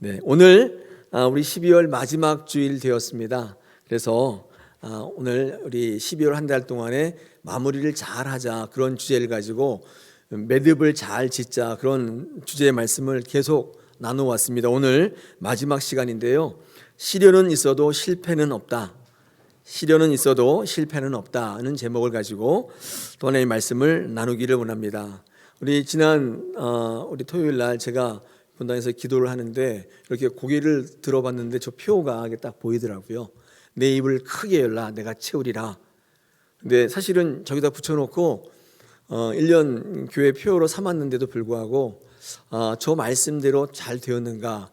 네, 오늘 우리 12월 마지막 주일 되었습니다. 그래서 오늘 우리 12월 한 달 동안에 마무리를 잘 하자, 그런 주제를 가지고 매듭을 잘 짓자, 그런 주제의 말씀을 계속 나눠왔습니다. 오늘 마지막 시간인데요, 시련은 있어도 실패는 없다, 시련은 있어도 실패는 없다는 제목을 가지고 또 하나의 말씀을 나누기를 원합니다. 우리 지난 우리 토요일 날 제가 본당에서 기도를 하는데 이렇게 고개를 들어봤는데 저 표가 딱 보이더라고요. 내 입을 크게 열라 내가 채우리라. 근데 사실은 저기다 붙여놓고 1년 교회 표로 삼았는데도 불구하고 저 말씀대로 잘 되었는가,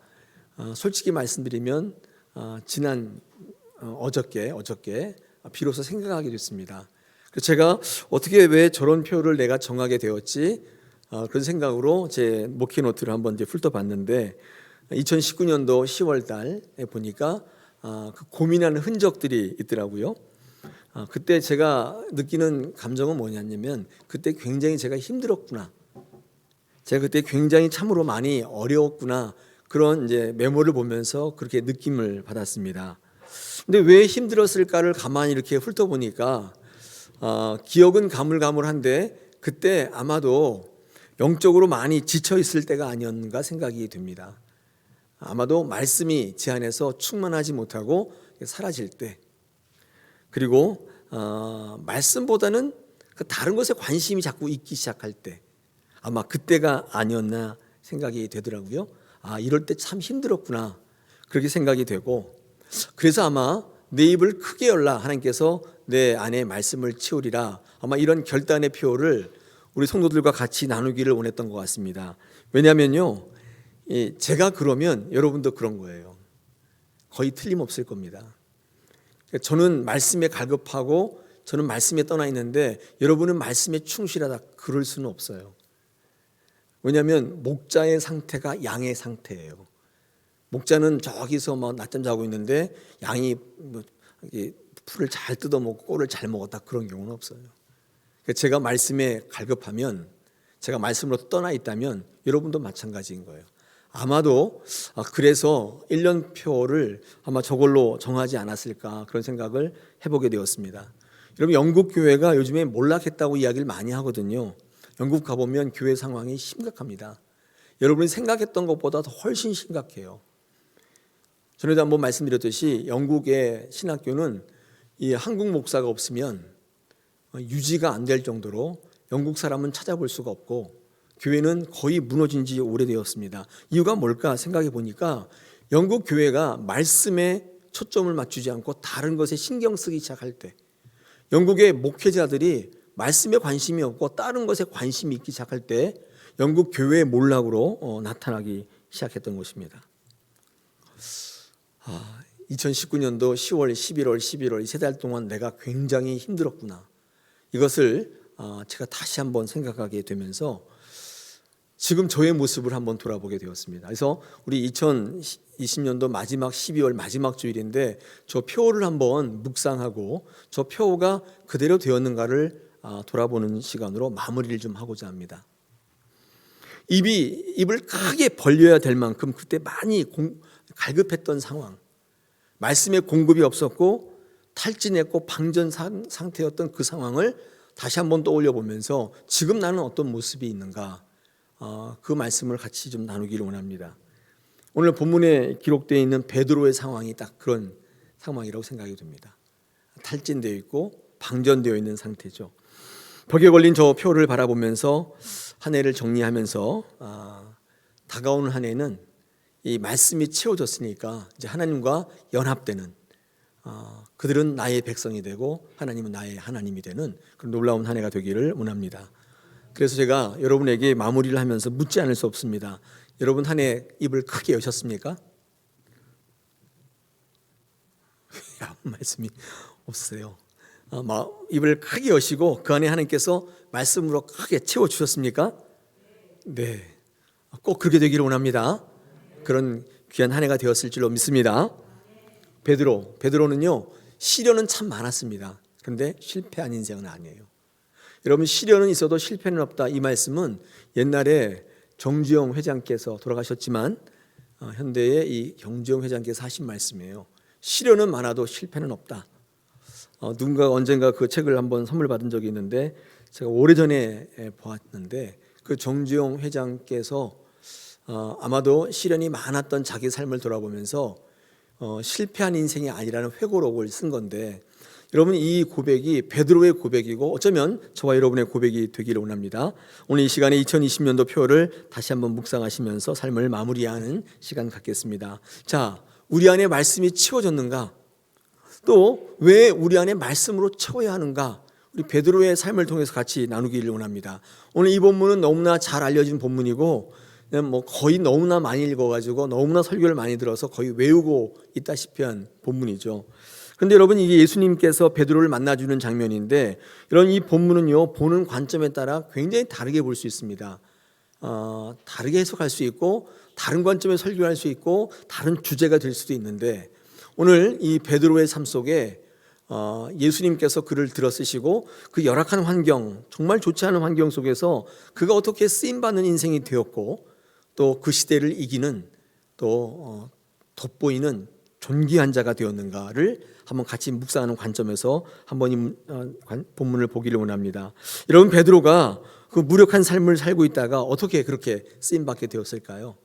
솔직히 말씀드리면 지난 어저께 비로소 생각하게 됐습니다. 그래서 제가 어떻게 왜 저런 표를 내가 정하게 되었지, 그런 생각으로 제 목회 노트를 한번 이제 훑어봤는데 2019년도 10월 달에 보니까 그 고민하는 흔적들이 있더라고요. 그때 제가 느끼는 감정은 뭐냐면, 그때 굉장히 제가 힘들었구나, 제가 그때 굉장히 참으로 많이 어려웠구나, 그런 이제 메모를 보면서 그렇게 느낌을 받았습니다. 근데 왜 힘들었을까를 가만히 이렇게 훑어보니까 기억은 가물가물한데 그때 아마도 영적으로 많이 지쳐 있을 때가 아니었는가 생각이 듭니다. 아마도 말씀이 제 안에서 충만하지 못하고 사라질 때, 그리고 말씀보다는 그 다른 것에 관심이 자꾸 있기 시작할 때, 아마 그때가 아니었나 생각이 되더라고요. 이럴 때 참 힘들었구나, 그렇게 생각이 되고, 그래서 아마 내 입을 크게 열라, 하나님께서 내 안에 말씀을 채우리라, 아마 이런 결단의 표를 우리 성도들과 같이 나누기를 원했던 것 같습니다. 왜냐하면요, 제가 그러면 여러분도 그런 거예요. 거의 틀림없을 겁니다. 저는 말씀에 갈급하고 저는 말씀에 떠나 있는데 여러분은 말씀에 충실하다, 그럴 수는 없어요. 왜냐하면 목자의 상태가 양의 상태예요. 목자는 저기서 막 낮잠 자고 있는데 양이 풀을 잘 뜯어먹고 꼴을 잘 먹었다, 그런 경우는 없어요. 제가 말씀에 갈급하면, 제가 말씀으로 떠나 있다면 여러분도 마찬가지인 거예요. 아마도 그래서 1년표를 아마 저걸로 정하지 않았을까, 그런 생각을 해보게 되었습니다. 여러분, 영국 교회가 요즘에 몰락했다고 이야기를 많이 하거든요. 영국 가보면 교회 상황이 심각합니다. 여러분이 생각했던 것보다 더 훨씬 심각해요. 전에도 한번 말씀드렸듯이 영국의 신학교는 이 한국 목사가 없으면 유지가 안 될 정도로 영국 사람은 찾아볼 수가 없고 교회는 거의 무너진 지 오래되었습니다. 이유가 뭘까 생각해 보니까 영국 교회가 말씀에 초점을 맞추지 않고 다른 것에 신경 쓰기 시작할 때, 영국의 목회자들이 말씀에 관심이 없고 다른 것에 관심이 있기 시작할 때 영국 교회의 몰락으로 나타나기 시작했던 것입니다. 2019년도 10월, 11월, 11월 이 세 달 동안 내가 굉장히 힘들었구나, 이것을 제가 다시 한번 생각하게 되면서 지금 저의 모습을 한번 돌아보게 되었습니다. 그래서 우리 2020년도 마지막 12월 마지막 주일인데 저 표를 한번 묵상하고 저 표가 그대로 되었는가를 돌아보는 시간으로 마무리를 좀 하고자 합니다. 입을 크게 벌려야 될 만큼 그때 많이 갈급했던 상황, 말씀의 공급이 없었고 탈진했고 방전 상태였던 그 상황을 다시 한번 떠올려 보면서 지금 나는 어떤 모습이 있는가, 그 말씀을 같이 좀 나누기를 원합니다. 오늘 본문에 기록되어 있는 베드로의 상황이 딱 그런 상황이라고 생각이 듭니다. 탈진되어 있고 방전되어 있는 상태죠. 벽에 걸린 저 표를 바라보면서 한 해를 정리하면서 다가오는 한 해는 이 말씀이 채워졌으니까 이제 하나님과 연합되는, 그들은 나의 백성이 되고 하나님은 나의 하나님이 되는 그런 놀라운 한 해가 되기를 원합니다. 그래서 제가 여러분에게 마무리를 하면서 묻지 않을 수 없습니다. 여러분 한 해 입을 크게 여셨습니까? 아무 말씀이 없어요. 입을 크게 여시고 그 안에 하나님께서 말씀으로 크게 채워주셨습니까? 네, 꼭 그렇게 되기를 원합니다. 그런 귀한 한 해가 되었을 줄로 믿습니다. 베드로는요, 시련은 참 많았습니다. 그런데 실패한 인생은 아니에요. 여러분, 시련은 있어도 실패는 없다, 이 말씀은 옛날에 정주영 회장께서 돌아가셨지만 현대의 이 경지용 회장께서 하신 말씀이에요. 시련은 많아도 실패는 없다. 누군가 언젠가 그 책을 한번 선물 받은 적이 있는데 제가 오래전에 보았는데 그 정주영 회장께서 아마도 시련이 많았던 자기 삶을 돌아보면서 실패한 인생이 아니라는 회고록을 쓴 건데, 여러분 이 고백이 베드로의 고백이고 어쩌면 저와 여러분의 고백이 되기를 원합니다. 오늘 이 시간에 2020년도 표를 다시 한번 묵상하시면서 삶을 마무리하는 시간 갖겠습니다. 자, 우리 안에 말씀이 채워졌는가? 또 왜 우리 안에 말씀으로 채워야 하는가? 우리 베드로의 삶을 통해서 같이 나누기를 원합니다. 오늘 이 본문은 너무나 잘 알려진 본문이고 뭐 거의 너무나 많이 읽어가지고 너무나 설교를 많이 들어서 거의 외우고 있다시피 한 본문이죠. 그런데 여러분, 이게 예수님께서 베드로를 만나주는 장면인데, 이런 이 본문은요 보는 관점에 따라 굉장히 다르게 볼 수 있습니다. 다르게 해석할 수 있고 다른 관점에 설교할 수 있고 다른 주제가 될 수도 있는데, 오늘 이 베드로의 삶 속에 예수님께서 그를 들어 쓰시고 그 열악한 환경, 정말 좋지 않은 환경 속에서 그가 어떻게 쓰임받는 인생이 되었고 또 그 시대를 이기는 또 돋보이는 존귀한 자가 되었는가를 한번 같이 묵상하는 관점에서 한번 이 본문을 보기를 원합니다. 여러분, 베드로가 그 무력한 삶을 살고 있다가 어떻게 그렇게 쓰임받게 되었을까요?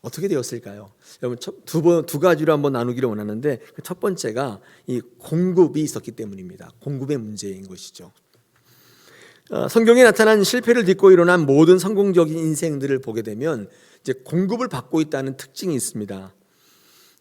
어떻게 되었을까요? 여러분, 두 가지로 한번 나누기를 원하는데, 그 첫 번째가 이 공급이 있었기 때문입니다. 공급의 문제인 것이죠. 성경에 나타난 실패를 딛고 일어난 모든 성공적인 인생들을 보게 되면 이제 공급을 받고 있다는 특징이 있습니다.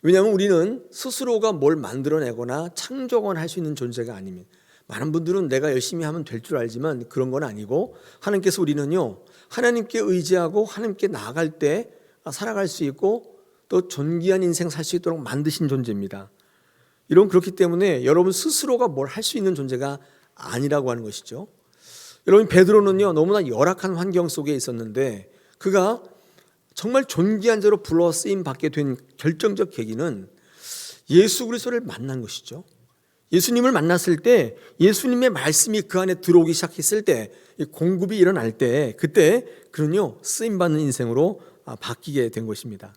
왜냐하면 우리는 스스로가 뭘 만들어내거나 창조하거나 할 수 있는 존재가 아닙니다. 많은 분들은 내가 열심히 하면 될 줄 알지만 그런 건 아니고, 하나님께서 우리는요 하나님께 의지하고 하나님께 나아갈 때 살아갈 수 있고 또 존귀한 인생 살 수 있도록 만드신 존재입니다. 이런 그렇기 때문에 여러분 스스로가 뭘 할 수 있는 존재가 아니라고 하는 것이죠. 여러분, 베드로는요 너무나 열악한 환경 속에 있었는데 그가 정말 존귀한 자로 불러 쓰임 받게 된 결정적 계기는 예수 그리스도를 만난 것이죠. 예수님을 만났을 때, 예수님의 말씀이 그 안에 들어오기 시작했을 때, 공급이 일어날 때, 그때 그는요 쓰임 받는 인생으로 바뀌게 된 것입니다.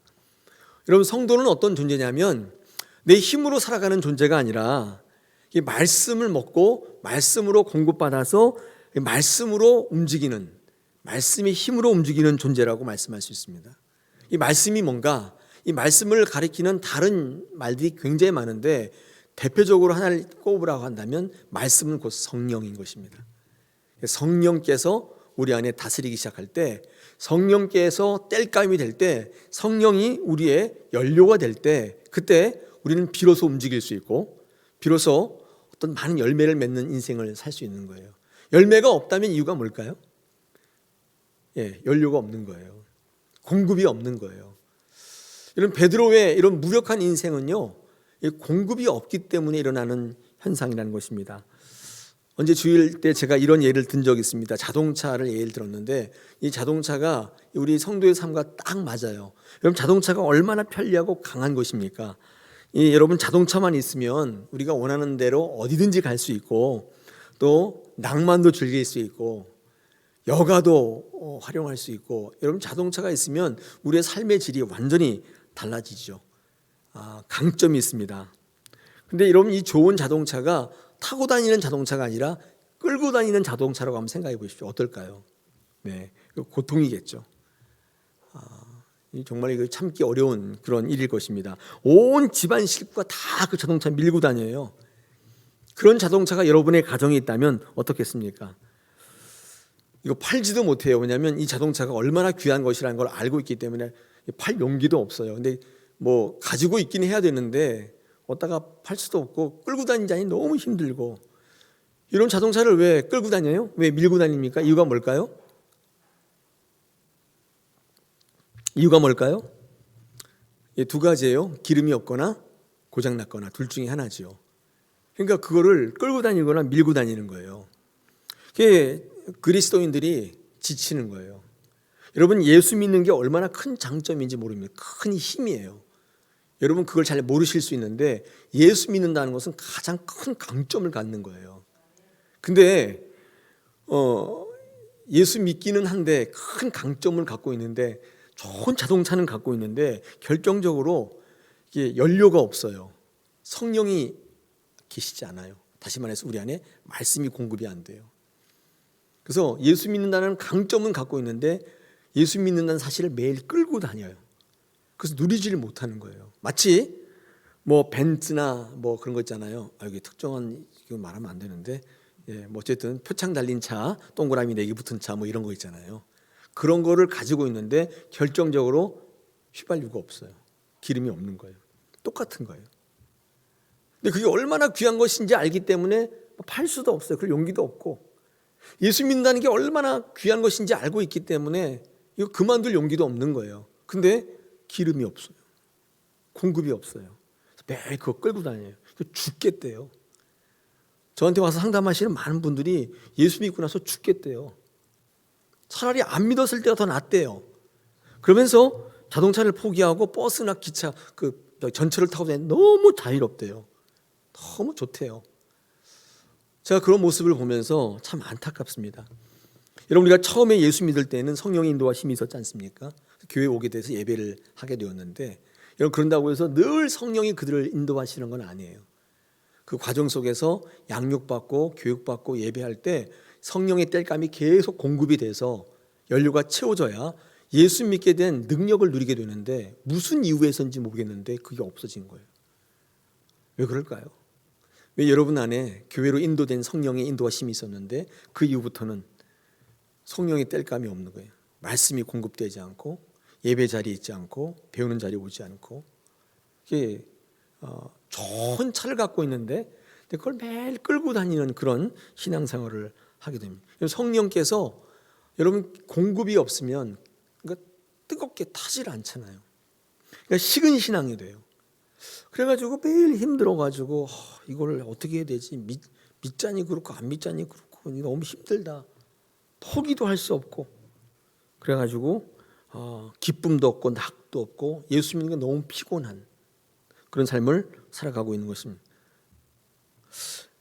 여러분, 성도는 어떤 존재냐면 내 힘으로 살아가는 존재가 아니라 이 말씀을 먹고 말씀으로 공급받아서 말씀으로 움직이는, 말씀의 힘으로 움직이는 존재라고 말씀할 수 있습니다. 이 말씀이 뭔가, 이 말씀을 가리키는 다른 말들이 굉장히 많은데 대표적으로 하나를 꼽으라고 한다면 말씀은 곧 성령인 것입니다. 성령께서 우리 안에 다스리기 시작할 때, 성령께서 땔감이 될 때, 성령이 우리의 연료가 될 때, 그때 우리는 비로소 움직일 수 있고 비로소 어떤 많은 열매를 맺는 인생을 살 수 있는 거예요. 열매가 없다면 이유가 뭘까요? 연료가 없는 거예요. 공급이 없는 거예요. 이런 베드로의 이런 무력한 인생은요 공급이 없기 때문에 일어나는 현상이라는 것입니다. 언제 주일 때 제가 이런 예를 든 적이 있습니다. 자동차를 예를 들었는데 이 자동차가 우리 성도의 삶과 딱 맞아요. 여러분, 자동차가 얼마나 편리하고 강한 것입니까? 여러분, 자동차만 있으면 우리가 원하는 대로 어디든지 갈 수 있고 또 낭만도 즐길 수 있고 여가도 활용할 수 있고, 여러분 자동차가 있으면 우리의 삶의 질이 완전히 달라지죠. 강점이 있습니다. 근데 여러분, 이 좋은 자동차가 타고 다니는 자동차가 아니라 끌고 다니는 자동차라고 한번 생각해 보십시오. 어떨까요? 네, 고통이겠죠. 정말 이거 참기 어려운 그런 일일 것입니다. 온 집안 식구가 다 그 자동차 밀고 다녀요. 그런 자동차가 여러분의 가정에 있다면 어떻겠습니까? 이거 팔지도 못해요. 왜냐하면 이 자동차가 얼마나 귀한 것이라는 걸 알고 있기 때문에 팔 용기도 없어요. 근데 뭐 가지고 있긴 해야 되는데 어디다가 팔 수도 없고 끌고 다니자니 너무 힘들고, 이런 자동차를 왜 끌고 다녀요? 왜 밀고 다닙니까? 이유가 뭘까요? 이유가 뭘까요? 두 가지예요. 기름이 없거나 고장났거나 둘 중에 하나죠. 그러니까 그거를 끌고 다니거나 밀고 다니는 거예요. 그게 그리스도인들이 지치는 거예요. 여러분, 예수 믿는 게 얼마나 큰 장점인지 모릅니다. 큰 힘이에요. 여러분 그걸 잘 모르실 수 있는데 예수 믿는다는 것은 가장 큰 강점을 갖는 거예요. 근데 예수 믿기는 한데 큰 강점을 갖고 있는데 좋은 자동차는 갖고 있는데 결정적으로 이게 연료가 없어요. 성령이 계시지 않아요. 다시 말해서 우리 안에 말씀이 공급이 안 돼요. 그래서 예수 믿는다는 강점은 갖고 있는데 예수 믿는다는 사실을 매일 끌고 다녀요. 그래서 누리지를 못하는 거예요. 마치 뭐 벤츠나 뭐 그런 거 있잖아요. 여기 특정한 이거 말하면 안 되는데, 뭐 어쨌든 표창 달린 차, 동그라미 4개 붙은 차 뭐 이런 거 있잖아요. 그런 거를 가지고 있는데 결정적으로 휘발유가 없어요. 기름이 없는 거예요. 똑같은 거예요. 근데 그게 얼마나 귀한 것인지 알기 때문에 팔 수도 없어요. 그럴 용기도 없고, 예수 믿는다는 게 얼마나 귀한 것인지 알고 있기 때문에 이거 그만둘 용기도 없는 거예요. 근데 기름이 없어요. 공급이 없어요. 매일 그거 끌고 다녀요. 죽겠대요. 저한테 와서 상담하시는 많은 분들이 예수 믿고 나서 죽겠대요. 차라리 안 믿었을 때가 더 낫대요. 그러면서 자동차를 포기하고 버스나 기차, 전철을 타고 다니는 너무 자유롭대요. 너무 좋대요. 제가 그런 모습을 보면서 참 안타깝습니다. 여러분, 우리가 처음에 예수 믿을 때는 성령의 인도하심이 있었지 않습니까? 교회에 오게 돼서 예배를 하게 되었는데, 여러분, 그런다고 해서 늘 성령이 그들을 인도하시는 건 아니에요. 그 과정 속에서 양육받고 교육받고 예배할 때 성령의 땔감이 계속 공급이 돼서 연료가 채워져야 예수 믿게 된 능력을 누리게 되는데, 무슨 이유에서인지 모르겠는데 그게 없어진 거예요. 왜 그럴까요? 왜 여러분 안에 교회로 인도된 성령의 인도하심이 있었는데 그 이후부터는 성령의 땔감이 없는 거예요. 말씀이 공급되지 않고, 예배 자리에 있지 않고, 배우는 자리에 오지 않고, 이게 좋은 차를 갖고 있는데 그걸 매일 끌고 다니는 그런 신앙생활을 하게 됩니다. 성령께서 여러분 공급이 없으면 그러니까 뜨겁게 타질 않잖아요. 그러니까 식은 신앙이 돼요. 그래가지고 매일 힘들어가지고 이걸 어떻게 해야 되지? 믿자니 그렇고 안 믿자니 그렇고 너무 힘들다. 포기도 할 수 없고, 그래가지고 기쁨도 없고 낙도 없고 예수 믿는 게 너무 피곤한 그런 삶을 살아가고 있는 것입니다.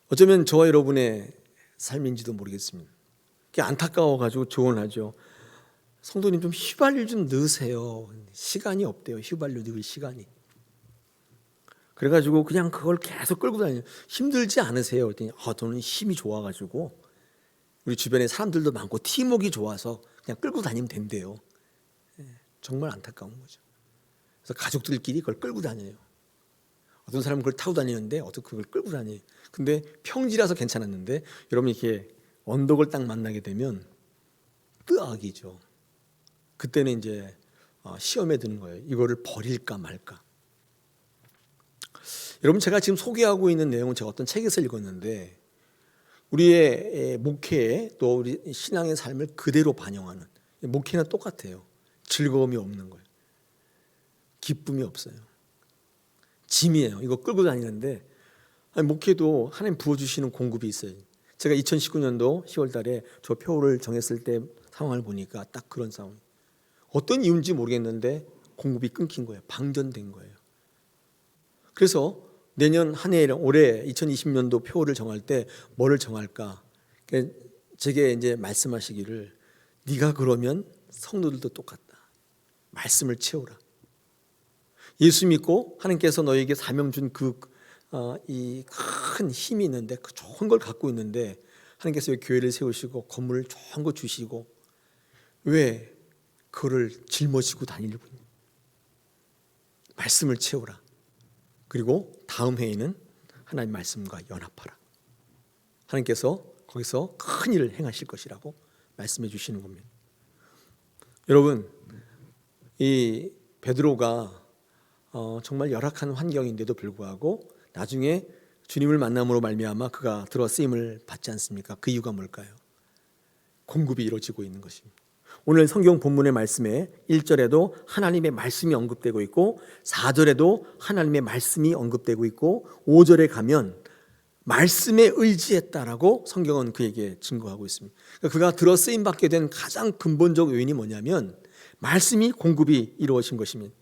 어쩌면 저와 여러분의 삶인지도 모르겠습니다. 그게 안타까워가지고 조언하죠. 성도님 좀 휘발유 좀 넣으세요. 시간이 없대요. 휘발유 넣을 시간이. 그래가지고 그냥 그걸 계속 끌고 다녀요. 힘들지 않으세요? 그랬더니 저는 힘이 좋아가지고 우리 주변에 사람들도 많고 팀워크가 좋아서 그냥 끌고 다니면 된대요. 정말 안타까운 거죠. 그래서 가족들끼리 그걸 끌고 다녀요. 어떤 사람은 그걸 타고 다니는데 어떤 그걸 끌고 다녀요. 근데 평지라서 괜찮았는데 여러분 이렇게 언덕을 딱 만나게 되면 뜨악이죠. 그때는 이제 시험에 드는 거예요. 이거를 버릴까 말까. 여러분, 제가 지금 소개하고 있는 내용은 제가 어떤 책에서 읽었는데 우리의 목회 또 우리 신앙의 삶을 그대로 반영하는, 목회는 똑같아요. 즐거움이 없는 거예요. 기쁨이 없어요. 짐이에요. 이거 끌고 다니는데 목회도 하나님 부어주시는 공급이 있어요. 제가 2019년도 10월 달에 저 표를 정했을 때 상황을 보니까 딱 그런 상황. 어떤 이유인지 모르겠는데 공급이 끊긴 거예요. 방전된 거예요. 그래서 내년 한 해, 올해 2020년도 표를 정할 때 뭐를 정할까? 제게 이제 말씀하시기를 네가 그러면 성도들도 똑같다. 말씀을 채우라. 예수 믿고 하나님께서 너에게 사명 준 이 큰 힘이 있는데 그 좋은 걸 갖고 있는데 하나님께서 교회를 세우시고 건물을 좋은 거 주시고 왜 그거를 짊어지고 다니려고 있냐? 말씀을 채우라. 그리고 다음 해에는 하나님 말씀과 연합하라. 하나님께서 거기서 큰 일을 행하실 것이라고 말씀해 주시는 겁니다. 여러분, 이 베드로가 정말 열악한 환경인데도 불구하고 나중에 주님을 만남으로 말미암아 그가 들어 쓰임을 받지 않습니까? 그 이유가 뭘까요? 공급이 이루어지고 있는 것입니다. 오늘 성경 본문의 말씀에 1절에도 하나님의 말씀이 언급되고 있고 4절에도 하나님의 말씀이 언급되고 있고 5절에 가면 말씀에 의지했다라고 성경은 그에게 증거하고 있습니다. 그가 들어 쓰임 받게 된 가장 근본적 요인이 뭐냐면 말씀이 공급이 이루어진 것입니다.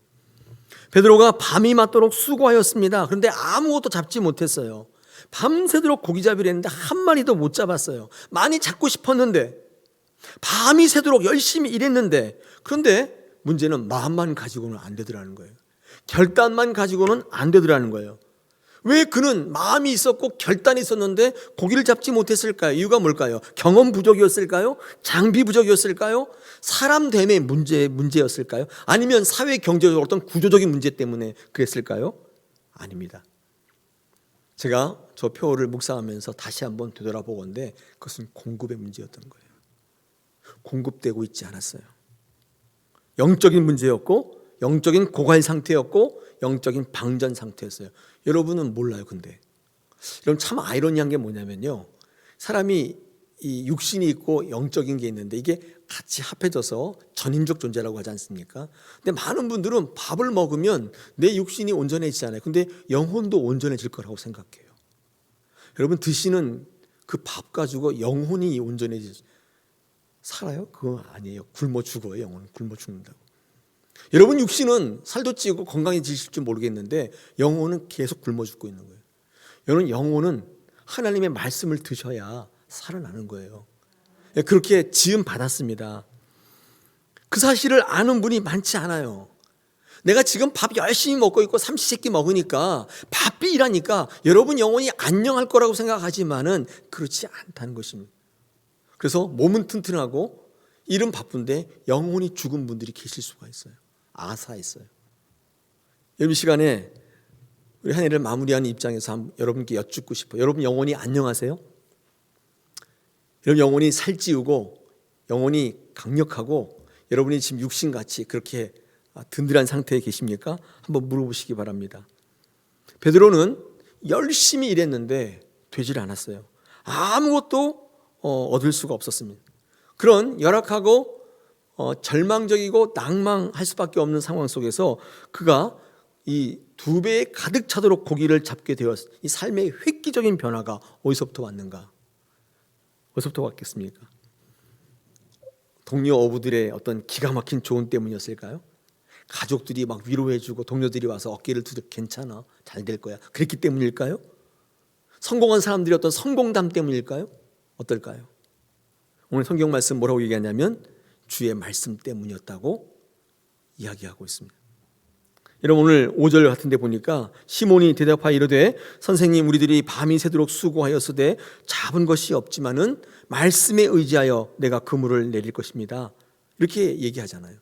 베드로가 밤이 맞도록 수고하였습니다. 그런데 아무것도 잡지 못했어요. 밤새도록 고기잡이를 했는데 한 마리도 못 잡았어요. 많이 잡고 싶었는데 밤이 새도록 열심히 일했는데 그런데 문제는 마음만 가지고는 안 되더라는 거예요. 결단만 가지고는 안 되더라는 거예요. 왜 그는 마음이 있었고 결단이 있었는데 고기를 잡지 못했을까요? 이유가 뭘까요? 경험 부족이었을까요? 장비 부족이었을까요? 사람 됨의 문제였을까요? 아니면 사회 경제적 어떤 구조적인 문제 때문에 그랬을까요? 아닙니다. 제가 저 표를 묵상하면서 다시 한번 되돌아보건데 그것은 공급의 문제였던 거예요. 공급되고 있지 않았어요. 영적인 문제였고 영적인 고갈 상태였고 영적인 방전 상태였어요. 여러분은 몰라요. 근데 여러분 참 아이러니한 게 뭐냐면요, 사람이 이 육신이 있고 영적인 게 있는데 이게 같이 합해져서 전인적 존재라고 하지 않습니까? 근데 많은 분들은 밥을 먹으면 내 육신이 온전해지잖아요. 근데 영혼도 온전해질 거라고 생각해요. 여러분 드시는 그 밥 가지고 영혼이 온전해지 살아요? 그거 아니에요. 굶어 죽어요. 영혼은 굶어 죽는다고. 여러분 육신은 살도 찌고 건강해지실지 모르겠는데 영혼은 계속 굶어 죽고 있는 거예요. 여러분 영혼은 하나님의 말씀을 드셔야 살아나는 거예요. 그렇게 지음 받았습니다. 그 사실을 아는 분이 많지 않아요. 내가 지금 밥 열심히 먹고 있고 삼시세끼 먹으니까 바삐라니까 여러분 영혼이 안녕할 거라고 생각하지만은 그렇지 않다는 것입니다. 그래서 몸은 튼튼하고 일은 바쁜데 영혼이 죽은 분들이 계실 수가 있어요. 아사했어요. 여러분 이 시간에 우리 한 해를 마무리하는 입장에서 여러분께 여쭙고 싶어요. 여러분 영혼이 안녕하세요? 여러분 영혼이 살찌우고 영혼이 강력하고 여러분이 지금 육신같이 그렇게 든든한 상태에 계십니까? 한번 물어보시기 바랍니다. 베드로는 열심히 일했는데 되질 않았어요. 아무것도 얻을 수가 없었습니다. 그런 열악하고 절망적이고 낭망할 수밖에 없는 상황 속에서 그가 이 2배에 가득 차도록 고기를 잡게 되었. 이 삶의 획기적인 변화가 어디서부터 왔는가? 어디서부터 왔겠습니까? 동료 어부들의 어떤 기가 막힌 조언 때문이었을까요? 가족들이 막 위로해주고 동료들이 와서 어깨를 두드려 괜찮아, 잘 될 거야, 그랬기 때문일까요? 성공한 사람들이 어떤 성공담 때문일까요? 어떨까요? 오늘 성경 말씀 뭐라고 얘기하냐면 주의 말씀 때문이었다고 이야기하고 있습니다. 여러분 오늘 5절 같은 데 보니까 시몬이 대답하여 이르되 선생님 우리들이 밤이 새도록 수고하였으되 잡은 것이 없지만은 말씀에 의지하여 내가 그물을 내릴 것입니다. 이렇게 얘기하잖아요.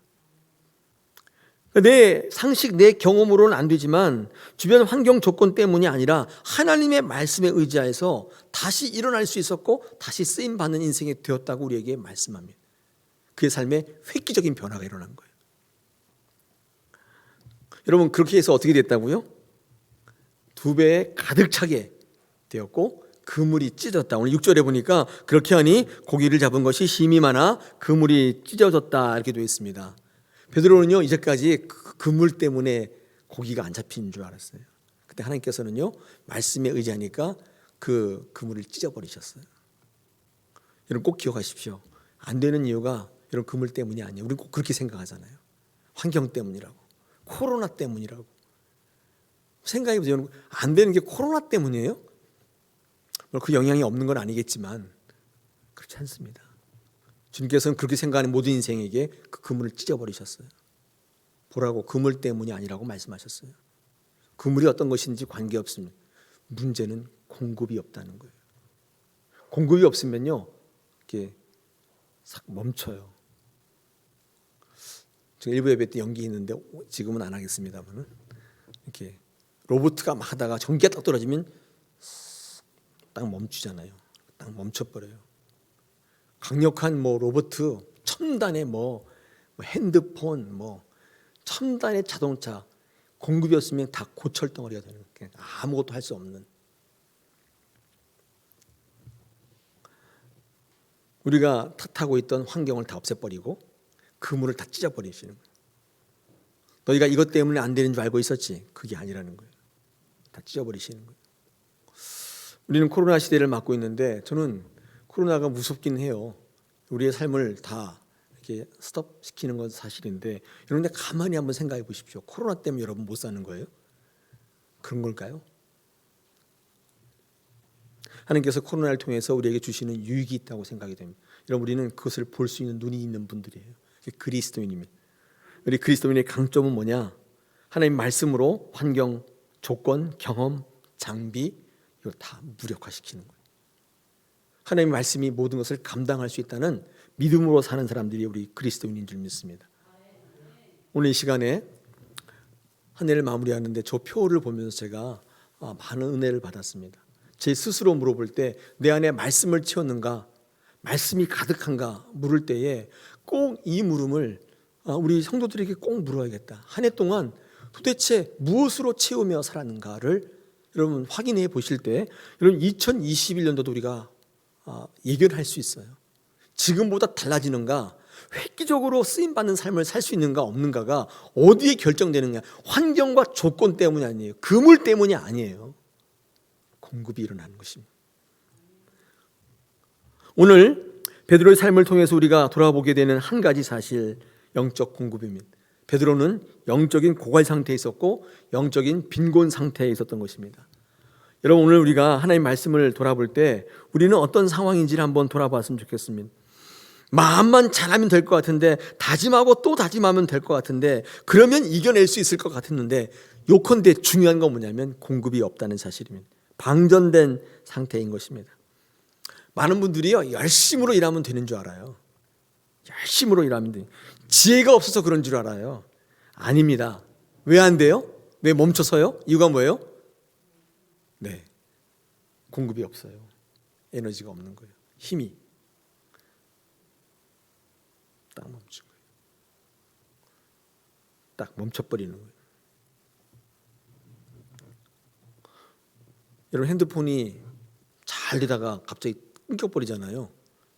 내 상식, 내 경험으로는 안 되지만 주변 환경 조건 때문이 아니라 하나님의 말씀에 의지하여서 다시 일어날 수 있었고 다시 쓰임받는 인생이 되었다고 우리에게 말씀합니다. 그의 삶에 획기적인 변화가 일어난 거예요. 여러분 그렇게 해서 어떻게 됐다고요? 2배에 가득 차게 되었고 그물이 찢어졌다. 오늘 6절에 보니까 그렇게 하니 고기를 잡은 것이 힘이 많아 그물이 찢어졌다 이렇게 되어 있습니다. 베드로는요 이제까지 그 그물 때문에 고기가 안 잡힌 줄 알았어요. 그때 하나님께서는요 말씀에 의지하니까 그 그물을 찢어버리셨어요. 여러분 꼭 기억하십시오. 안 되는 이유가 여러분 그물 때문이 아니에요. 우리는 꼭 그렇게 생각하잖아요. 환경 때문이라고, 코로나 때문이라고. 생각해보세요. 여러분 안 되는 게 코로나 때문이에요? 그 영향이 없는 건 아니겠지만 그렇지 않습니다. 주님께서는 그렇게 생각하는 모든 인생에게 그 그물을 찢어버리셨어요. 보라고 그물 때문이 아니라고 말씀하셨어요. 그물이 어떤 것인지 관계없습니다. 문제는 공급이 없다는 거예요. 공급이 없으면요 이렇게 싹 멈춰요. 지금 일부 예배 때 연기했는데 지금은 안 하겠습니다만은 이렇게 로봇가 막 하다가 전기가 딱 떨어지면 딱 멈추잖아요. 딱 멈춰버려요. 강력한 로봇, 첨단의 핸드폰, 첨단의 자동차 공급이 없으면 다 고철덩어리가 되는 거예요. 아무것도 할 수 없는. 우리가 탓하고 있던 환경을 다 없애버리고 그물을 다 찢어버리시는 거예요. 너희가 이것 때문에 안 되는 줄 알고 있었지? 그게 아니라는 거예요. 다 찢어버리시는 거예요. 우리는 코로나 시대를 맞고 있는데 저는 코로나가 무섭긴 해요. 우리의 삶을 다 이렇게 스톱시키는 건 사실인데 여러분 가만히 한번 생각해 보십시오. 코로나 때문에 여러분 못 사는 거예요? 그런 걸까요? 하나님께서 코로나를 통해서 우리에게 주시는 유익이 있다고 생각이 됩니다. 여러분 우리는 그것을 볼 수 있는 눈이 있는 분들이에요. 그리스도인입니다. 우리 그리스도인의 강점은 뭐냐? 하나님 말씀으로 환경, 조건, 경험, 장비 이거 다 무력화시키는 거예요. 하나님 말씀이 모든 것을 감당할 수 있다는 믿음으로 사는 사람들이 우리 그리스도인인 줄 믿습니다. 오늘 이 시간에 한 해를 마무리하는데 저 표를 보면서 제가 많은 은혜를 받았습니다. 제 스스로 물어볼 때 내 안에 말씀을 채웠는가, 말씀이 가득한가 물을 때에 꼭 이 물음을 우리 성도들에게 꼭 물어야겠다. 한 해 동안 도대체 무엇으로 채우며 살았는가를 여러분 확인해 보실 때 여러분 2021년도도 우리가 예견할 수 있어요. 지금보다 달라지는가, 획기적으로 쓰임받는 삶을 살 수 있는가 없는가가 어디에 결정되느냐. 환경과 조건 때문이 아니에요. 그물 때문이 아니에요. 공급이 일어나는 것입니다. 오늘 베드로의 삶을 통해서 우리가 돌아보게 되는 한 가지 사실, 영적 공급입니다. 베드로는 영적인 고갈 상태에 있었고 영적인 빈곤 상태에 있었던 것입니다. 여러분 오늘 우리가 하나님 말씀을 돌아볼 때 우리는 어떤 상황인지를 한번 돌아봤으면 좋겠습니다. 마음만 잘하면 될 것 같은데, 다짐하고 또 다짐하면 될 것 같은데, 그러면 이겨낼 수 있을 것 같았는데, 요컨대 중요한 건 뭐냐면 공급이 없다는 사실입니다. 방전된 상태인 것입니다. 많은 분들이요 열심으로 일하면 되는 줄 알아요. 열심으로 일하면 돼요. 지혜가 없어서 그런 줄 알아요. 아닙니다. 왜 안 돼요? 왜 멈춰서요? 이유가 뭐예요? 네, 공급이 없어요. 에너지가 없는 거예요. 힘이 딱 멈춘 거예요. 딱 멈춰버리는 거예요. 여러분 핸드폰이 잘 되다가 갑자기 끊겨버리잖아요.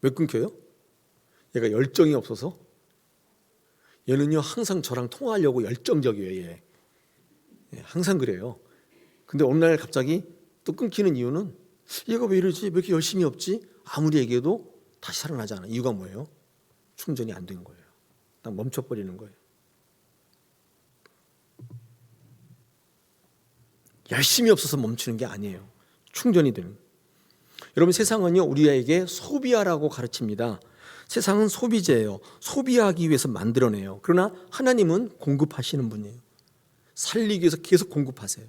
왜 끊겨요? 얘가 열정이 없어서. 얘는요 항상 저랑 통화하려고 열정적이에요. 얘. 항상 그래요. 근데 어느 날 갑자기 또 끊기는 이유는 얘가 왜 이러지? 왜 이렇게 열심히 없지? 아무리 얘기해도 다시 살아나지 않아. 이유가 뭐예요? 충전이 안 된 거예요. 딱 멈춰버리는 거예요. 열심히 없어서 멈추는 게 아니에요. 충전이 되는 거예요. 여러분 세상은요 우리에게 소비하라고 가르칩니다. 세상은 소비재예요. 소비하기 위해서 만들어내요. 그러나 하나님은 공급하시는 분이에요. 살리기 위해서 계속 공급하세요.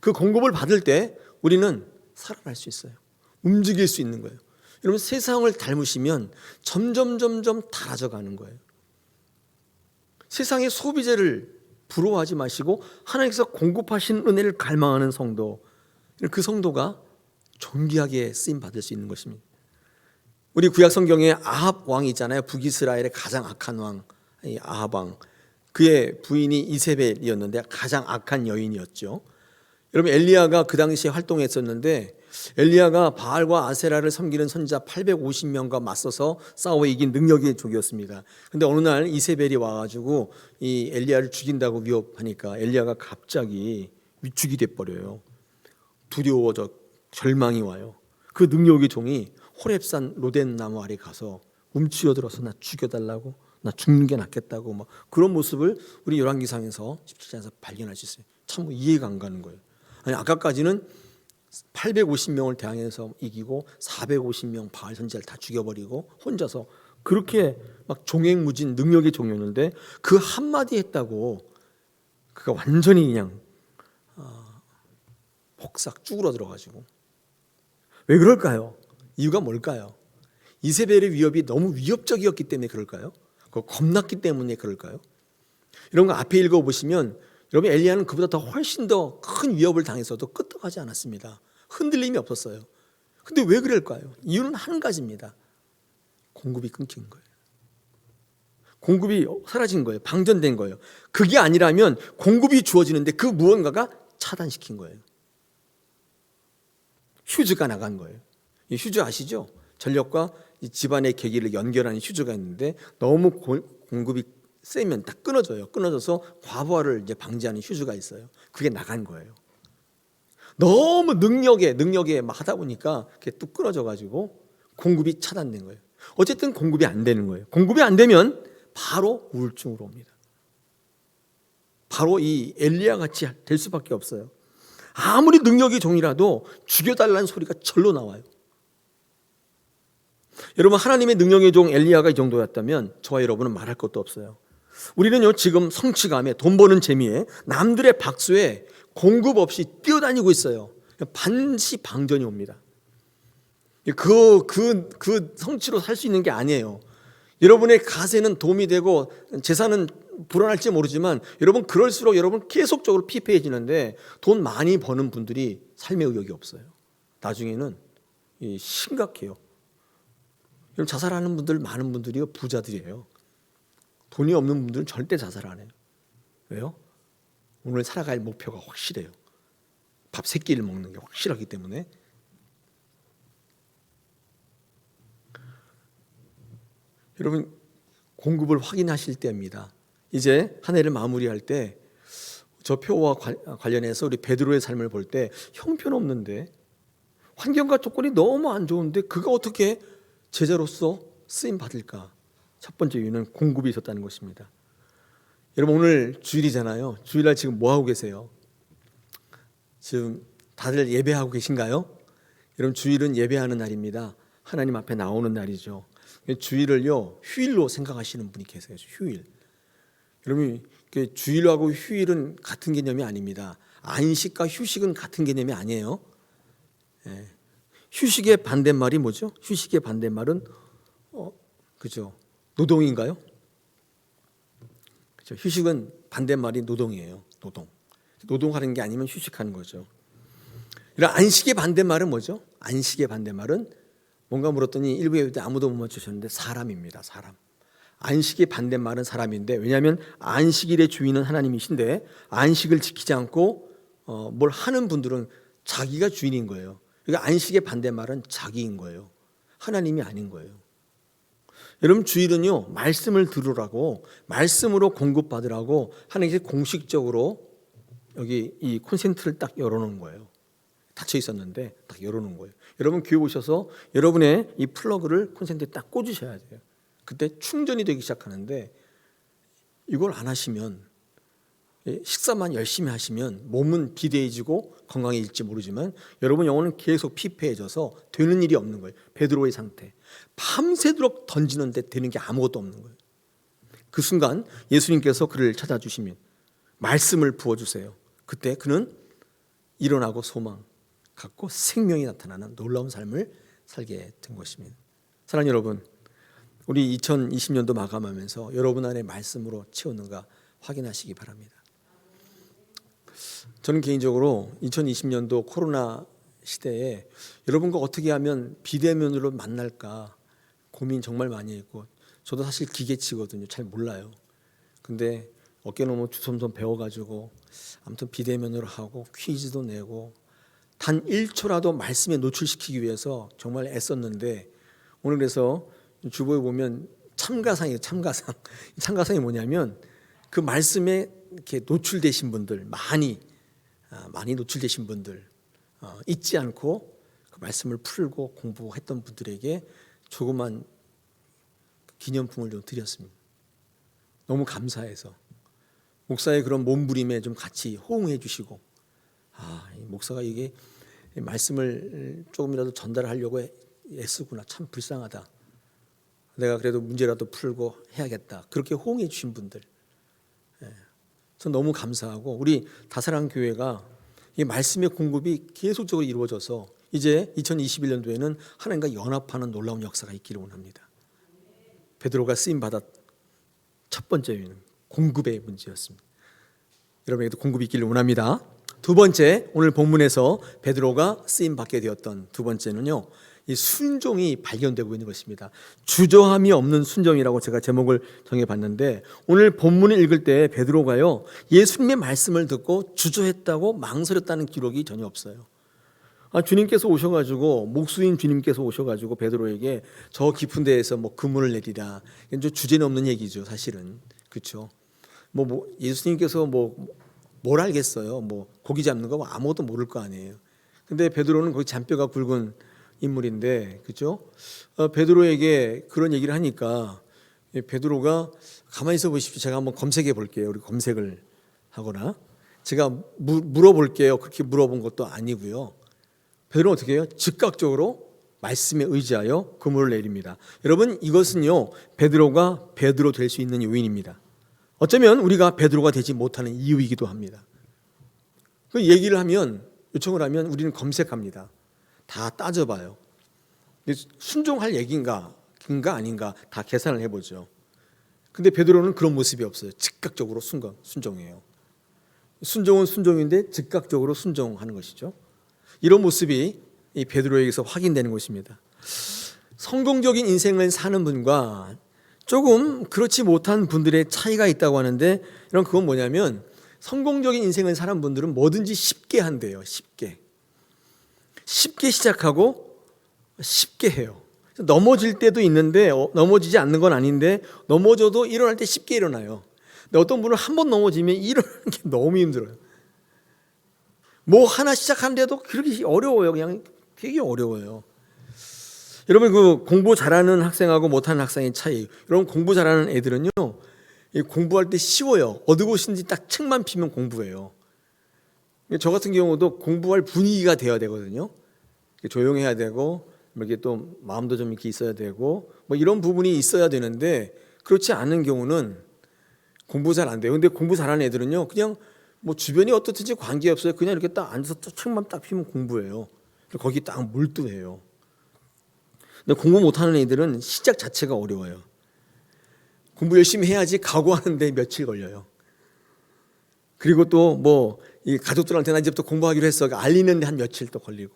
그 공급을 받을 때 우리는 살아날 수 있어요. 움직일 수 있는 거예요. 여러분 세상을 닮으시면 점점 닳아져 가는 거예요. 세상의 소비재를 부러워하지 마시고 하나님께서 공급하신 은혜를 갈망하는 성도, 그 성도가 존귀하게 쓰임 받을 수 있는 것입니다. 우리 구약 성경에 아합 왕이 있잖아요. 북이스라엘의 가장 악한 왕, 이 아합 왕. 그의 부인이 이세벨이었는데 가장 악한 여인이었죠. 여러분 엘리야가 그 당시에 활동했었는데 엘리야가 바알과 아세라를 섬기는 선지자 850명과 맞서서 싸워 이긴 능력의 족이었습니다. 그런데 어느 날 이세벨이 와가지고 이 엘리야를 죽인다고 위협하니까 엘리야가 갑자기 위축이 돼버려요. 두려워져 절망이 와요. 그 능력의 종이 호렙산 로덴 나무 아래 가서 움츠러들어서 나 죽여달라고, 나 죽는 게 낫겠다고 막 그런 모습을 우리 열왕기상에서 17장에서 발견할 수 있어요. 참 이해가 안 가는 거예요. 아니 아까까지는 850명을 대항해서 이기고 450명 바알 선지자를 다 죽여버리고 혼자서 그렇게 막 종횡무진 능력의 종이었는데 그 한마디 했다고 그가 완전히 그냥 폭삭 쭈그러들어가지고. 왜 그럴까요? 이유가 뭘까요? 이세벨의 위협이 너무 위협적이었기 때문에 그럴까요? 겁났기 때문에 그럴까요? 이런 거 앞에 읽어보시면 여러분 엘리야는 그보다 더 훨씬 더 큰 위협을 당해서도 끄떡하지 않았습니다. 흔들림이 없었어요. 근데 왜 그럴까요? 이유는 한 가지입니다. 공급이 끊긴 거예요. 공급이 사라진 거예요. 방전된 거예요. 그게 아니라면 공급이 주어지는데 그 무언가가 차단시킨 거예요. 휴즈가 나간 거예요. 이 휴즈 아시죠? 전력과 이 집안의 계기를 연결하는 휴즈가 있는데 너무 공급이 세면 딱 끊어져요. 끊어져서 과부하를 이제 방지하는 휴즈가 있어요. 그게 나간 거예요. 너무 능력에 막 하다 보니까 그게 뚝 끊어져 가지고 공급이 차단된 거예요. 어쨌든 공급이 안 되는 거예요. 공급이 안 되면 바로 우울증으로 옵니다. 바로 이 엘리야 같이 될 수밖에 없어요. 아무리 능력의 종이라도 죽여달라는 소리가 절로 나와요. 여러분 하나님의 능력의 종 엘리야가 이 정도였다면 저와 여러분은 말할 것도 없어요. 우리는요 지금 성취감에, 돈 버는 재미에, 남들의 박수에 공급 없이 뛰어다니고 있어요. 반드시 방전이 옵니다. 그 성취로 살 수 있는 게 아니에요. 여러분의 가세는 도움이 되고 재산은 불어날지 모르지만 여러분 그럴수록 여러분 계속적으로 피폐해지는데, 돈 많이 버는 분들이 삶의 의욕이 없어요. 나중에는 심각해요. 여러분 자살하는 분들, 많은 분들이 부자들이에요. 돈이 없는 분들은 절대 자살 안 해요. 왜요? 오늘 살아갈 목표가 확실해요. 밥 3끼를 먹는 게 확실하기 때문에. 여러분 공급을 확인하실 때입니다. 이제 한 해를 마무리할 때 저 표와 관련해서 우리 베드로의 삶을 볼 때 형편없는데, 환경과 조건이 너무 안 좋은데 그가 어떻게 제자로서 쓰임 받을까? 첫 번째 이유는 공급이 있었다는 것입니다. 여러분 오늘 주일이잖아요. 주일날 지금 뭐 하고 계세요? 지금 다들 예배하고 계신가요? 여러분 주일은 예배하는 날입니다. 하나님 앞에 나오는 날이죠. 주일을요 휴일로 생각하시는 분이 계세요. 휴일. 여러분 주일하고 휴일은 같은 개념이 아닙니다. 안식과 휴식은 같은 개념이 아니에요. 휴식의 반대말이 뭐죠? 휴식의 반대말은 그죠? 노동인가요? 그죠? 휴식은 반대말이 노동이에요. 노동하는 게 아니면 휴식하는 거죠. 이런 안식의 반대말은 뭐죠? 안식의 반대말은 뭔가 물었더니 일부 예배 때 아무도 못 맞추셨는데 사람입니다. 사람. 안식의 반대말은 사람인데, 왜냐하면 안식일의 주인은 하나님이신데 안식을 지키지 않고 뭘 하는 분들은 자기가 주인인 거예요. 그러니까 안식의 반대말은 자기인 거예요. 하나님이 아닌 거예요. 여러분 주일은요 말씀을 들으라고, 말씀으로 공급받으라고 하나님께서 공식적으로 여기 이 콘센트를 딱 열어놓은 거예요. 닫혀 있었는데 딱 열어놓은 거예요. 여러분 교회 오셔서 여러분의 이 플러그를 콘센트에 딱 꽂으셔야 돼요. 그때 충전이 되기 시작하는데, 이걸 안 하시면, 식사만 열심히 하시면 몸은 비대해지고 건강해질지 모르지만 여러분 영혼은 계속 피폐해져서 되는 일이 없는 거예요. 베드로의 상태. 밤새도록 던지는데 되는 게 아무것도 없는 거예요. 그 순간 예수님께서 그를 찾아주시면 말씀을 부어주세요. 그때 그는 일어나고 소망 갖고 생명이 나타나는 놀라운 삶을 살게 된 것입니다. 사랑하는 여러분, 우리 2020년도 마감하면서 여러분 안에 말씀으로 채우는가 확인하시기 바랍니다. 저는 개인적으로 2020년도 코로나 시대에 여러분과 어떻게 하면 비대면으로 만날까 고민 정말 많이 했고, 저도 사실 기계치거든요. 잘 몰라요. 근데 어깨너머 주섬섬 배워가지고 아무튼 비대면으로 하고 퀴즈도 내고 단 1초라도 말씀에 노출시키기 위해서 정말 애썼는데, 오늘 그래서 주보에 보면 참가상이에요. 참가상이 뭐냐면 그 말씀에 이렇게 노출되신 분들, 많이 노출되신 분들, 잊지 않고 그 말씀을 풀고 공부했던 분들에게 조그만 기념품을 좀 드렸습니다. 너무 감사해서 목사의 그런 몸부림에 좀 같이 호응해 주시고, 이 목사가 이게 말씀을 조금이라도 전달하려고 애쓰구나, 참 불쌍하다, 내가 그래도 문제라도 풀고 해야겠다, 그렇게 호응해 주신 분들, 전 너무 감사하고, 우리 다사랑 교회가 이 말씀의 공급이 계속적으로 이루어져서 이제 2021년도에는 하나님과 연합하는 놀라운 역사가 있기를 원합니다. 베드로가 쓰임 받았 첫 번째 이유는 공급의 문제였습니다. 여러분에게도 공급이 있기를 원합니다. 두 번째, 오늘 본문에서 베드로가 쓰임 받게 되었던 두 번째는요, 이 순종이 발견되고 있는 것입니다. 주저함이 없는 순종이라고 제가 제목을 정해봤는데, 오늘 본문을 읽을 때 베드로가요 예수님의 말씀을 듣고 주저했다고 망설였다는 기록이 전혀 없어요. 주님께서 오셔가지고, 목수인 주님께서 오셔가지고 베드로에게 저 깊은 데에서 뭐 그물을 내리라, 이건 주제는 없는 얘기죠 사실은. 그렇죠? 예수님께서 뭘 알겠어요? 고기 잡는 거 아무것도 모를 거 아니에요. 근데 베드로는 거기 잔뼈가 굵은 인물인데, 그렇죠? 베드로에게 그런 얘기를 하니까 베드로가 가만히 있어 보십시오. 제가 한번 검색해 볼게요. 우리 검색을 하거나 제가 물어볼게요. 그렇게 물어본 것도 아니고요. 베드로는 어떻게 해요? 즉각적으로 말씀에 의지하여 그물을 내립니다. 여러분, 이것은요 베드로가 베드로 될 수 있는 요인입니다. 어쩌면 우리가 베드로가 되지 못하는 이유이기도 합니다. 그 얘기를 하면, 요청을 하면 우리는 검색합니다. 다 따져봐요. 순종할 얘기인가 아닌가 다 계산을 해보죠. 근데 베드로는 그런 모습이 없어요. 즉각적으로 순종해요. 순종은 순종인데 즉각적으로 순종하는 것이죠. 이런 모습이 이 베드로에게서 확인되는 것입니다. 성공적인 인생을 사는 분과 조금 그렇지 못한 분들의 차이가 있다고 하는데, 이런 그건 뭐냐면, 성공적인 인생을 사는 분들은 뭐든지 쉽게 한대요. 쉽게 시작하고 쉽게 해요. 넘어질 때도 있는데 넘어지지 않는 건 아닌데, 넘어져도 일어날 때 쉽게 일어나요. 근데 어떤 분은 한 번 넘어지면 일어나는 게 너무 힘들어요. 뭐 하나 시작하는데도 그렇게 어려워요. 그냥 되게 어려워요. 여러분, 그 공부 잘하는 학생하고 못하는 학생의 차이. 여러분, 공부 잘하는 애들은요, 공부할 때 쉬워요. 어디 곳인지 딱 책만 피면 공부해요. 저 같은 경우도 공부할 분위기가 되어야 되거든요. 조용해야 되고, 이렇게 또 마음도 좀 이렇게 있어야 되고, 뭐 이런 부분이 있어야 되는데, 그렇지 않은 경우는 공부 잘 안 돼요. 근데 공부 잘하는 애들은요, 그냥 뭐 주변이 어떻든지 관계없어요. 그냥 이렇게 딱 앉아서 책만 딱 피면 공부해요. 거기 딱 몰두해요. 근데 공부 못하는 애들은 시작 자체가 어려워요. 공부 열심히 해야지 각오하는데 며칠 걸려요. 그리고 또 뭐 이 가족들한테 나 이제부터 공부하기로 했어 알리는데 한 며칠 또 걸리고,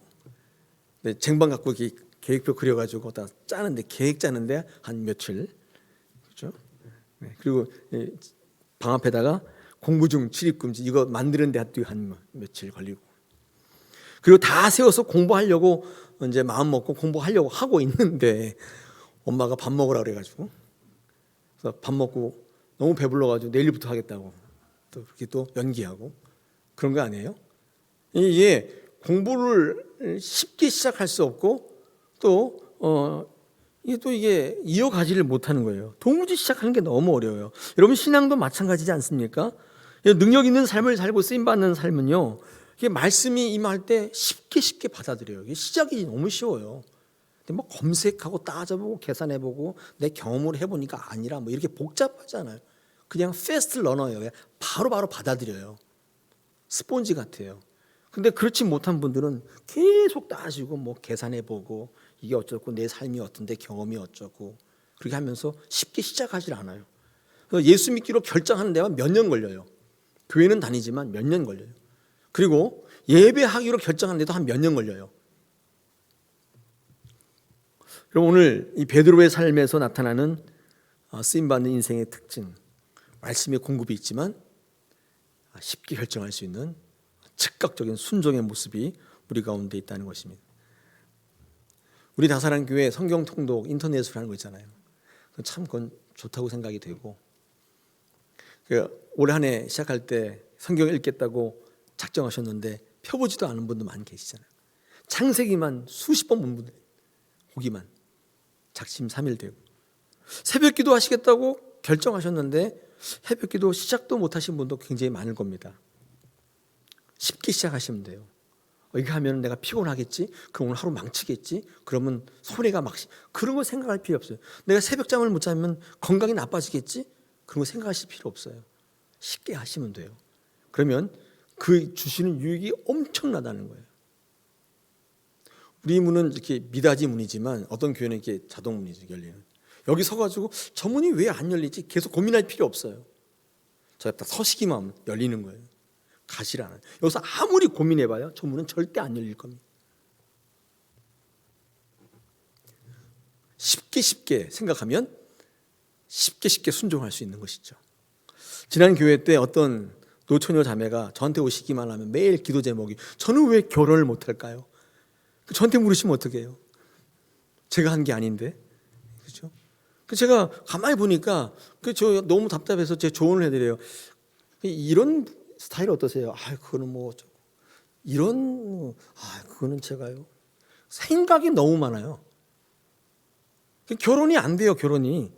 쟁반 갖고 이렇게 계획표 그려가지고 다 짜는데, 계획 짜는데 한 며칠, 그렇죠? 그리고 방 앞에다가 공부 중 출입금지 이거 만드는데 한 며칠 걸리고, 그리고 다 세워서 공부하려고 이제 마음 먹고 공부하려고 하고 있는데, 엄마가 밥 먹으라 그래가지고, 그래서 밥 먹고 너무 배불러가지고 내일부터 하겠다고 또 그렇게 또 연기하고, 그런 거 아니에요? 이게 공부를 쉽게 시작할 수 없고, 이게 이어가지를 못하는 거예요. 도무지 시작하는 게 너무 어려워요. 여러분, 신앙도 마찬가지지 않습니까? 능력 있는 삶을 살고 쓰임받는 삶은요, 이게 말씀이 임할 때 쉽게 받아들여요. 이게 시작이 너무 쉬워요. 근데 뭐 검색하고 따져보고 계산해보고 내 경험으로 해보니까 아니라 뭐 이렇게 복잡하잖아요. 그냥 패스트 러너예요. 그냥 바로바로 받아들여요. 스폰지 같아요. 근데 그렇지 못한 분들은 계속 따지고 뭐 계산해보고 이게 어쩌고 내 삶이 어떤데 경험이 어쩌고 그렇게 하면서 쉽게 시작하지 않아요. 예수 믿기로 결정하는 데가 몇 년 걸려요. 교회는 다니지만 몇 년 걸려요. 그리고 예배하기로 결정하는 데도 한 몇 년 걸려요. 그럼 오늘 이 베드로의 삶에서 나타나는 쓰임받는 인생의 특징, 말씀의 공급이 있지만 쉽게 결정할 수 있는 즉각적인 순종의 모습이 우리 가운데 있다는 것입니다. 우리 다사랑 교회 성경 통독 인터넷으로 하는 거 있잖아요. 참 그건 좋다고 생각이 되고, 올 한 해 시작할 때 성경 읽겠다고 작정하셨는데 펴보지도 않은 분도 많이 계시잖아요. 창세기만 수십 번 본 분들, 보기만 작심삼일 되고, 새벽기도 하시겠다고 결정하셨는데 새벽기도 시작도 못하신 분도 굉장히 많을 겁니다. 쉽게 시작하시면 돼요. 이거 하면 내가 피곤하겠지? 그럼 오늘 하루 망치겠지? 그러면 손해가 그런 거 생각할 필요 없어요. 내가 새벽잠을 못 자면 건강이 나빠지겠지? 그런 거 생각하실 필요 없어요. 쉽게 하시면 돼요. 그러면 그 주시는 유익이 엄청나다는 거예요. 우리 문은 이렇게 미닫이 문이지만 어떤 교회는 이렇게 자동 문이죠, 열리는. 여기 서가지고 저 문이 왜 안 열리지? 계속 고민할 필요 없어요. 딱 서시기만 하면 열리는 거예요. 가시를 않아요. 여기서 아무리 고민해봐요, 저 문은 절대 안 열릴 겁니다. 쉽게 생각하면 쉽게 순종할 수 있는 것이죠. 지난 교회 때 어떤 노처녀 자매가 저한테 오시기만 하면 매일 기도 제목이, 저는 왜 결혼을 못할까요? 저한테 물으시면 어떡해요? 제가 한 게 아닌데, 그렇죠? 제가 가만히 보니까 저 너무 답답해서 제 조언을 해드려요. 이런 스타일 어떠세요? 그거는 뭐 어쩌고. 그거는 제가요. 생각이 너무 많아요. 결혼이 안 돼요, 결혼이.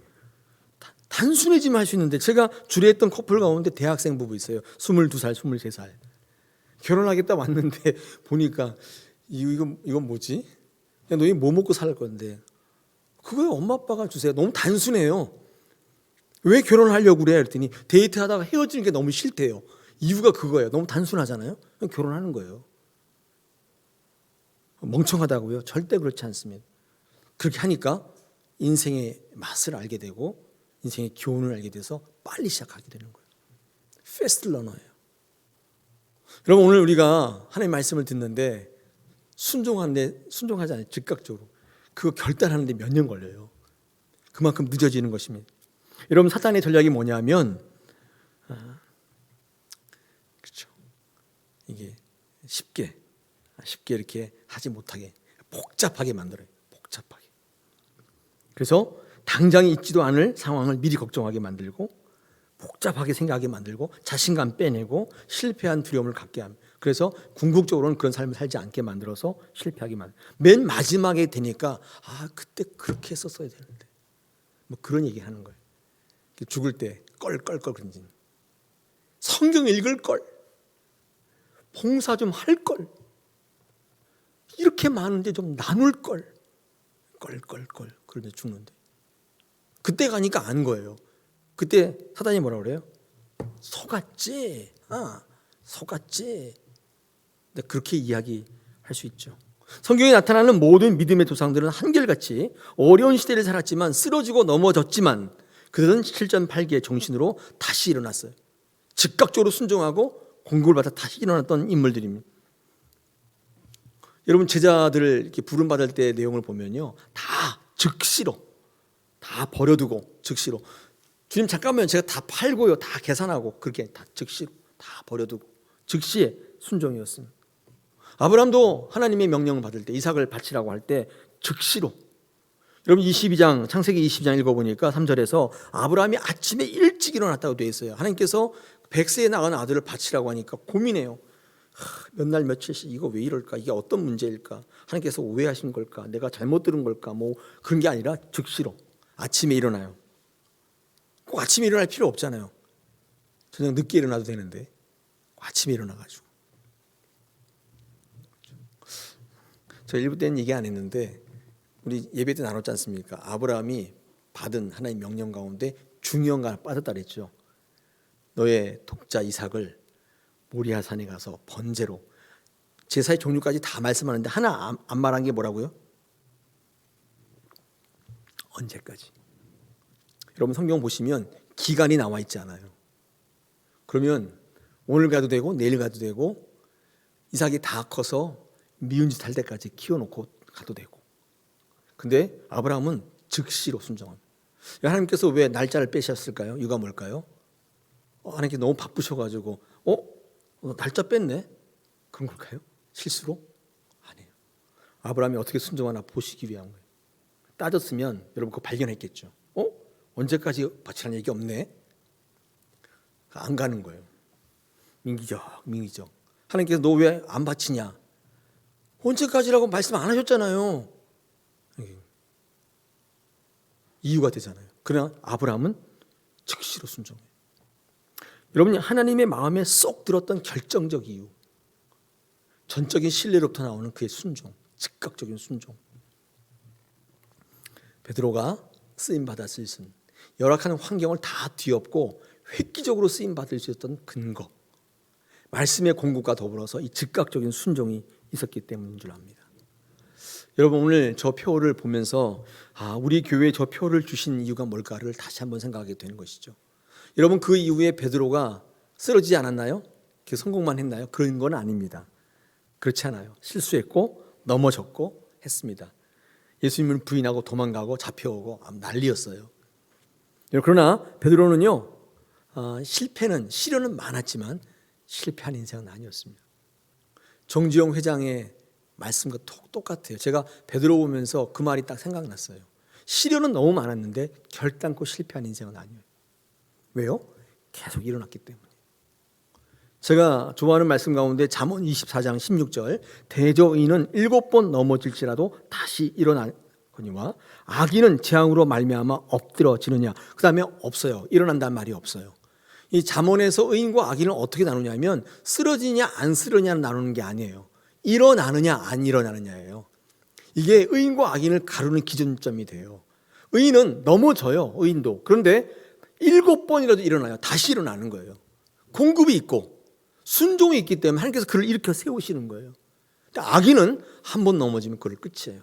단순해지면 할 수 있는데, 제가 주례했던 커플 가운데 대학생 부부 있어요. 22살, 23살. 결혼하겠다 왔는데 보니까 이건 뭐지? 너희 뭐 먹고 살 건데? 그거요, 엄마 아빠가 주세요. 너무 단순해요. 왜 결혼하려고 그래? 그랬더니 데이트하다가 헤어지는 게 너무 싫대요. 이유가 그거예요. 너무 단순하잖아요. 그냥 결혼하는 거예요. 멍청하다고요? 절대 그렇지 않습니다. 그렇게 하니까 인생의 맛을 알게 되고 인생의 교훈을 알게 돼서 빨리 시작하게 되는 거예요. 패스트 러너예요. 여러분, 오늘 우리가 하나님의 말씀을 듣는데 순종하지 않아요. 즉각적으로. 그거 결단하는데 몇 년 걸려요. 그만큼 늦어지는 것입니다. 여러분, 사탄의 전략이 뭐냐면 그렇죠. 이게 쉽게 이렇게 하지 못하게 복잡하게 만들어요. 복잡하게. 그래서 당장 있지도 않을 상황을 미리 걱정하게 만들고 복잡하게 생각하게 만들고 자신감 빼내고 실패한 두려움을 갖게 합니다. 그래서 궁극적으로는 그런 삶을 살지 않게 만들어서 실패하게 만들어요. 맨 마지막에 되니까 그때 그렇게 했었어야 되는데 뭐 그런 얘기 하는 거예요. 죽을 때 껄껄껄 그런지 성경 읽을 걸, 봉사 좀 할 걸, 이렇게 많은데 좀 나눌 걸, 껄껄껄 그러면서 죽는데 그때 가니까 아는 거예요. 그때 사단이 뭐라 그래요? 속았지, 속았지. 근데 그렇게 이야기할 수 있죠. 성경에 나타나는 모든 믿음의 조상들은 한결같이 어려운 시대를 살았지만 쓰러지고 넘어졌지만 그들은 7전 8기의 정신으로 다시 일어났어요. 즉각적으로 순종하고 공급을 받아 다시 일어났던 인물들입니다. 여러분, 제자들을 이렇게 부름받을 때 내용을 보면요, 다 즉시로 다 버려두고 즉시로 주님 잠깐만요, 제가 다 팔고요, 다 계산하고 그렇게 다 즉시로 다 버려두고 즉시의 순종이었습니다. 아브라함도 하나님의 명령을 받을 때 이삭을 바치라고 할 때 즉시로. 여러분, 22장 창세기 22장 읽어보니까 3절에서 아브라함이 아침에 일찍 일어났다고 되어 있어요. 하나님께서 100세에 나간 아들을 바치라고 하니까 고민해요. 몇 날 며칠씩 이거 왜 이럴까? 이게 어떤 문제일까? 하나님께서 오해하신 걸까? 내가 잘못 들은 걸까? 뭐 그런 게 아니라 즉시로 아침에 일어나요. 꼭 아침에 일어날 필요 없잖아요. 저녁 늦게 일어나도 되는데 아침에 일어나가지고. 저 일부 때는 얘기 안 했는데 우리 예배 때 나눴지 않습니까? 아브라함이 받은 하나님의 명령 가운데 중요한 거 하나 빠졌다 그랬죠. 너의 독자 이삭을 모리아 산에 가서 번제로, 제사의 종류까지 다 말씀하는데 하나 안 말한 게 뭐라고요? 언제까지? 여러분, 성경 보시면 기간이 나와 있지 않아요. 그러면 오늘 가도 되고 내일 가도 되고 이삭이 다 커서 미운 짓 할 때까지 키워놓고 가도 되고. 근데 아브라함은 즉시로 순종합니다. 하나님께서 왜 날짜를 빼셨을까요? 이유가 뭘까요? 하나님께서 너무 바쁘셔가지고 날짜 뺐네? 그런 걸까요? 실수로? 아니에요. 아브라함이 어떻게 순종하나 보시기 위한 거예요. 따졌으면 여러분 그거 발견했겠죠. 언제까지 바치라는 얘기 없네? 안 가는 거예요. 민기적. 하나님께서 너 왜 안 바치냐? 언제까지라고 말씀 안 하셨잖아요. 이유가 되잖아요. 그러나 아브라함은 즉시로 순종해요. 여러분, 하나님의 마음에 쏙 들었던 결정적 이유, 전적인 신뢰로부터 나오는 그의 순종, 즉각적인 순종. 베드로가 쓰임받아 쓰신 열악한 환경을 다 뒤엎고 획기적으로 쓰임받을 수 있었던 근거, 말씀의 공급과 더불어서 이 즉각적인 순종이 있었기 때문인 줄 압니다. 여러분, 오늘 저 표를 보면서 우리 교회에 저 표를 주신 이유가 뭘까를 다시 한번 생각하게 되는 것이죠. 여러분, 그 이후에 베드로가 쓰러지지 않았나요? 성공만 했나요? 그런 건 아닙니다. 그렇지 않아요. 실수했고 넘어졌고 했습니다. 예수님을 부인하고 도망가고 잡혀오고 난리였어요. 그러나 베드로는요, 시련은 많았지만 실패한 인생은 아니었습니다. 정지용 회장의 말씀과 똑같아요. 제가 베드로 보면서 그 말이 딱 생각났어요. 시련은 너무 많았는데 결단코 실패한 인생은 아니에요. 왜요? 계속 일어났기 때문에. 제가 좋아하는 말씀 가운데 잠언 24장 16절, 대저인은 7번 넘어질지라도 다시 일어나거니와 악인은 재앙으로 말미암아 엎드러지느냐. 그 다음에 없어요. 일어난다는 말이 없어요. 이 잠언에서 의인과 악인을 어떻게 나누냐면 쓰러지냐 안 쓰러지냐를 나누는 게 아니에요. 일어나느냐 안 일어나느냐예요. 이게 의인과 악인을 가르는 기준점이 돼요. 의인은 넘어져요. 의인도. 그런데 7번이라도 일어나요. 다시 일어나는 거예요. 공급이 있고 순종이 있기 때문에 하나님께서 그를 일으켜 세우시는 거예요. 악인은 한 번 넘어지면 그걸 끝이에요.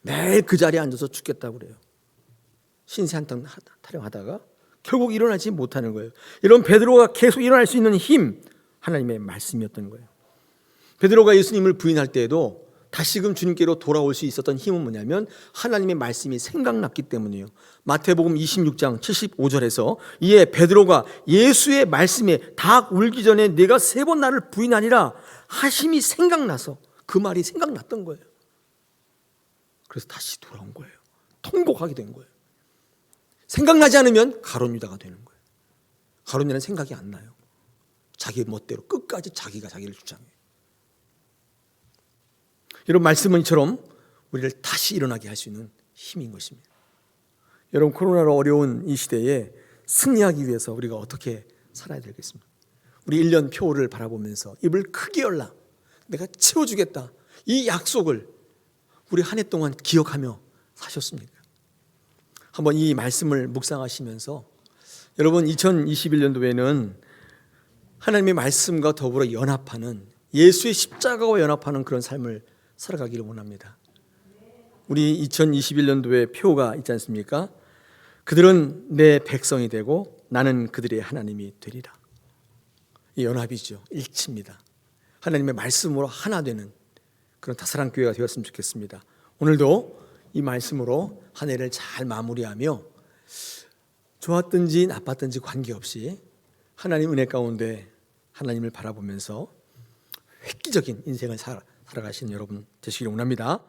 매일 그 자리에 앉아서 죽겠다고 그래요. 신세 한탄 타령하다가 결국 일어나지 못하는 거예요. 이런 베드로가 계속 일어날 수 있는 힘, 하나님의 말씀이었던 거예요. 베드로가 예수님을 부인할 때에도 다시금 주님께로 돌아올 수 있었던 힘은 뭐냐면 하나님의 말씀이 생각났기 때문이에요. 마태복음 26장 75절에서 이에 베드로가 예수의 말씀에 닭 울기 전에 내가 3번 나를 부인하니라 하심이 생각나서 그 말이 생각났던 거예요. 그래서 다시 돌아온 거예요. 통곡하게 된 거예요. 생각나지 않으면 가룟 유다가 되는 거예요. 가룟 유다는 생각이 안 나요. 자기 멋대로 끝까지 자기가 자기를 주장해요. 이런 말씀은 이처럼 우리를 다시 일어나게 할 수 있는 힘인 것입니다. 여러분, 코로나로 어려운 이 시대에 승리하기 위해서 우리가 어떻게 살아야 되겠습니까? 우리 1년 표를 바라보면서 입을 크게 열라, 내가 채워주겠다, 이 약속을 우리 한 해 동안 기억하며 사셨습니까? 한번 이 말씀을 묵상하시면서 여러분 2021년도에는 하나님의 말씀과 더불어 연합하는, 예수의 십자가와 연합하는 그런 삶을 살아가기를 원합니다. 우리 2021년도에 표가 있지 않습니까? 그들은 내 백성이 되고 나는 그들의 하나님이 되리라. 이 연합이죠. 일치입니다. 하나님의 말씀으로 하나 되는 그런 다사랑 교회가 되었으면 좋겠습니다. 오늘도 이 말씀으로 한 해를 잘 마무리하며 좋았든지 나빴든지 관계없이 하나님 은혜 가운데 하나님을 바라보면서 획기적인 인생을 살아가시는 여러분 되시기를 원합니다.